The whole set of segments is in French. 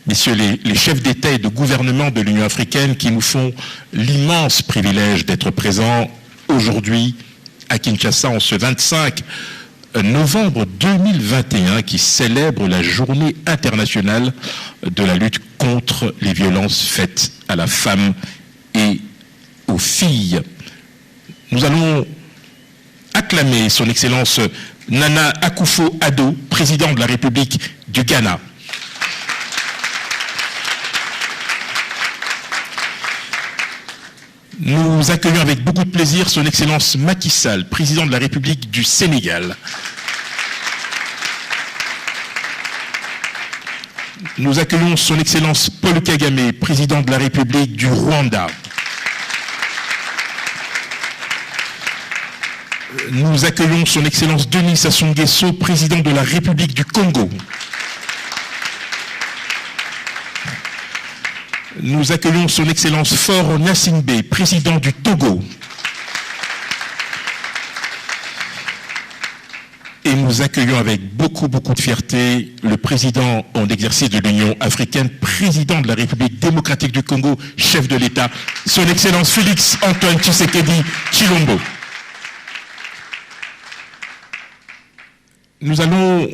messieurs les chefs d'État et de gouvernement de l'Union africaine qui nous font l'immense privilège d'être présents aujourd'hui à Kinshasa en ce 25 novembre 2021 qui célèbre la journée internationale de la lutte contre les violences faites à la femme et aux filles. Nous allons acclamer son Excellence Nana Akufo-Addo, président de la République du Ghana. Nous accueillons avec beaucoup de plaisir son Excellence Macky Sall, président de la République du Sénégal. Nous accueillons son Excellence Paul Kagame, président de la République du Rwanda. Nous accueillons son Excellence Denis Sassou Nguesso, président de la République du Congo. Nous accueillons son Excellence Faure Gnassingbé, président du Togo. Et nous accueillons avec beaucoup de fierté le président en exercice de l'Union africaine, président de la République démocratique du Congo, chef de l'État, son Excellence Félix Antoine Tshisekedi Tshilombo. Nous allons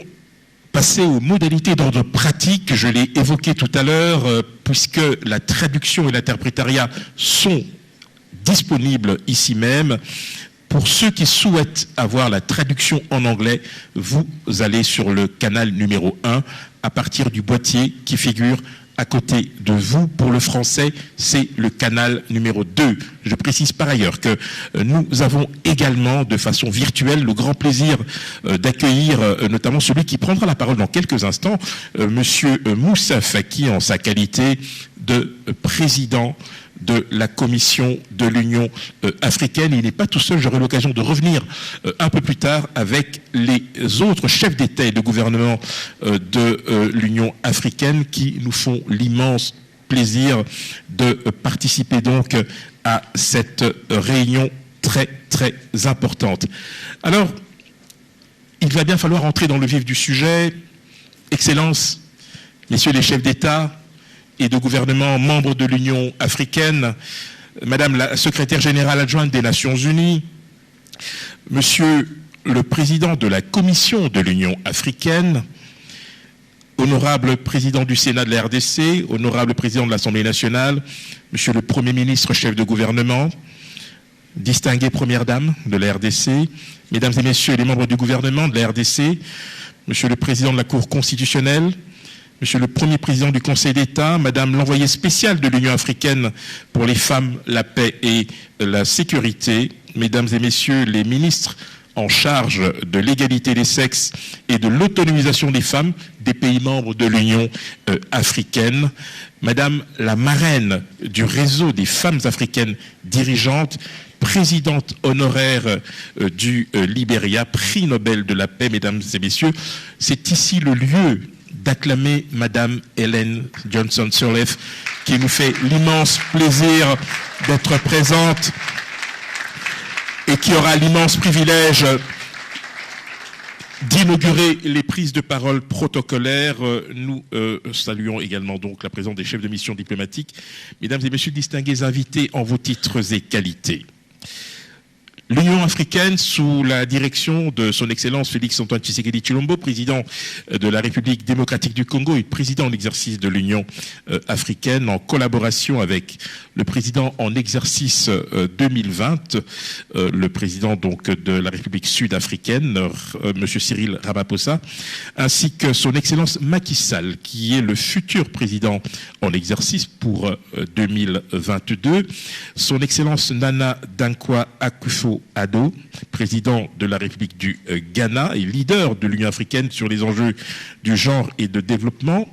passer aux modalités d'ordre pratique. Je l'ai évoqué tout à l'heure, puisque la traduction et l'interprétariat sont disponibles ici même. Pour ceux qui souhaitent avoir la traduction en anglais, vous allez sur le canal numéro 1 à partir du boîtier qui figure à côté de vous. Pour le français, c'est le canal numéro 2. Je précise par ailleurs que nous avons également, de façon virtuelle, le grand plaisir d'accueillir notamment celui qui prendra la parole dans quelques instants, Monsieur Moussa Faki, en sa qualité de président de la Commission de l'Union africaine. Il n'est pas tout seul, j'aurai l'occasion de revenir un peu plus tard avec les autres chefs d'État et de gouvernement de l'Union africaine qui nous font l'immense plaisir de participer donc à cette réunion très importante. Alors, il va bien falloir entrer dans le vif du sujet. Excellences, messieurs les chefs d'État et de gouvernement membres de l'Union africaine, Madame la secrétaire générale adjointe des Nations Unies, Monsieur le président de la Commission de l'Union africaine, honorable président du Sénat de la RDC, honorable président de l'Assemblée nationale, Monsieur le Premier ministre chef de gouvernement, distinguée Première Dame de la RDC, Mesdames et Messieurs les membres du gouvernement de la RDC, Monsieur le président de la Cour constitutionnelle, Monsieur le Premier président du Conseil d'État, Madame l'envoyée spéciale de l'Union africaine pour les femmes, la paix et la sécurité, Mesdames et Messieurs les ministres en charge de l'égalité des sexes et de l'autonomisation des femmes des pays membres de l'Union africaine, Madame la marraine du réseau des femmes africaines dirigeantes, présidente honoraire du Libéria, prix Nobel de la paix, Mesdames et Messieurs, c'est ici le lieu d'acclamer Madame Ellen Johnson Sirleaf, qui nous fait l'immense plaisir d'être présente et qui aura l'immense privilège d'inaugurer les prises de parole protocolaires. Nous saluons également donc la présence des chefs de mission diplomatiques. Mesdames et Messieurs, distingués invités en vos titres et qualités. L'Union africaine, sous la direction de son Excellence Félix Antoine Tshisekedi Tshilombo, président de la République démocratique du Congo et président en exercice de l'Union africaine, en collaboration avec le président en exercice 2020, le président donc de la République sud-africaine, M. Cyril Ramaphosa, ainsi que son Excellence Macky Sall, qui est le futur président en exercice pour 2022, son Excellence Nana Dankwa Akufo-Addo, président de la République du Ghana et leader de l'Union africaine sur les enjeux du genre et de développement,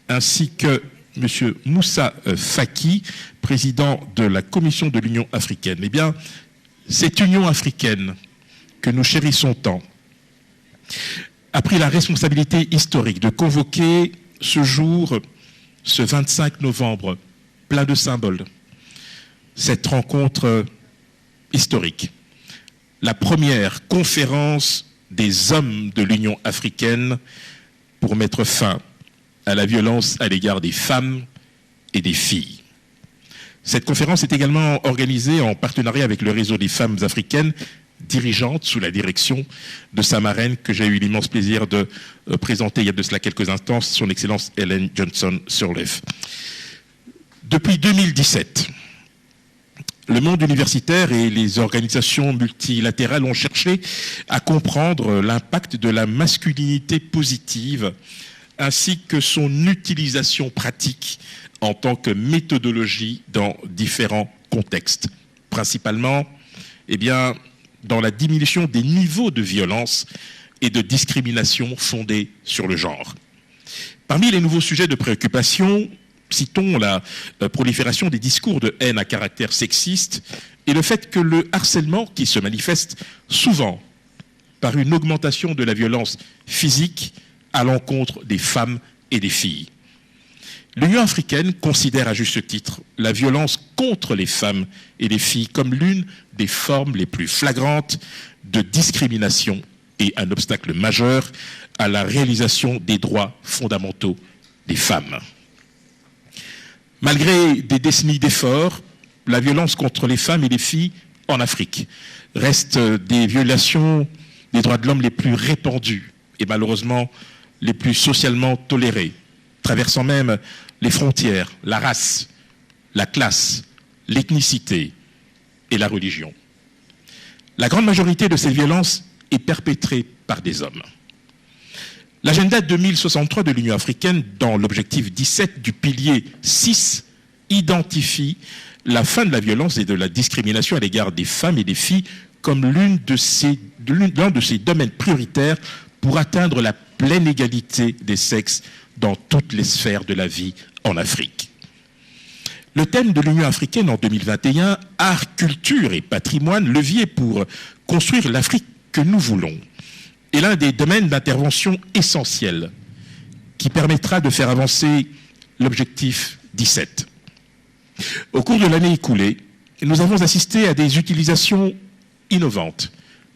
ainsi que M. Moussa Faki, président de la Commission de l'Union africaine. Eh bien, cette Union africaine que nous chérissons tant a pris la responsabilité historique de convoquer ce jour, ce 25 novembre, plein de symboles, cette rencontre historique. La première conférence des hommes de l'Union africaine pour mettre fin à la violence à l'égard des femmes et des filles. Cette conférence est également organisée en partenariat avec le réseau des femmes africaines dirigeantes sous la direction de sa marraine que j'ai eu l'immense plaisir de présenter il y a de cela quelques instants, son Excellence Ellen Johnson Sirleaf. Depuis 2017, le monde universitaire et les organisations multilatérales ont cherché à comprendre l'impact de la masculinité positive ainsi que son utilisation pratique en tant que méthodologie dans différents contextes, principalement dans la diminution des niveaux de violence et de discrimination fondés sur le genre. Parmi les nouveaux sujets de préoccupation, citons la prolifération des discours de haine à caractère sexiste et le fait que le harcèlement, qui se manifeste souvent par une augmentation de la violence physique à l'encontre des femmes et des filles. L'Union africaine considère à juste titre la violence contre les femmes et les filles comme l'une des formes les plus flagrantes de discrimination et un obstacle majeur à la réalisation des droits fondamentaux des femmes. Malgré des décennies d'efforts, la violence contre les femmes et les filles en Afrique reste des violations des droits de l'homme les plus répandues et malheureusement les plus socialement tolérées, traversant même les frontières, la race, la classe, l'ethnicité et la religion. La grande majorité de ces violences est perpétrée par des hommes. L'agenda 2063 de l'Union africaine, dans l'objectif 17 du pilier 6, identifie la fin de la violence et de la discrimination à l'égard des femmes et des filles comme l'un de ces domaines prioritaires pour atteindre la pleine égalité des sexes dans toutes les sphères de la vie en Afrique. Le thème de l'Union africaine en 2021, art, culture et patrimoine, levier pour construire l'Afrique que nous voulons, est l'un des domaines d'intervention essentiels qui permettra de faire avancer l'objectif 17. Au cours de l'année écoulée, nous avons assisté à des utilisations innovantes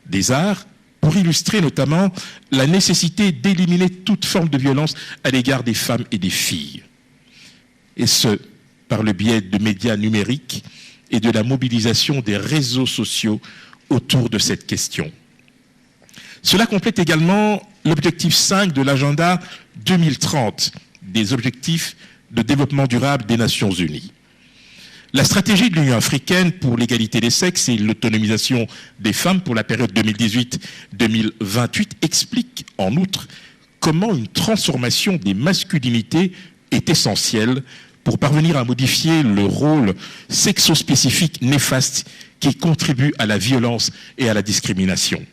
des arts pour illustrer notamment la nécessité d'éliminer toute forme de violence à l'égard des femmes et des filles. Et ce, par le biais de médias numériques et de la mobilisation des réseaux sociaux autour de cette question. Cela complète également l'objectif 5 de l'agenda 2030 des objectifs de développement durable des Nations Unies. La stratégie de l'Union africaine pour l'égalité des sexes et l'autonomisation des femmes pour la période 2018-2028 explique en outre comment une transformation des masculinités est essentielle pour parvenir à modifier le rôle sexospécifique néfaste qui contribue à la violence et à la discrimination.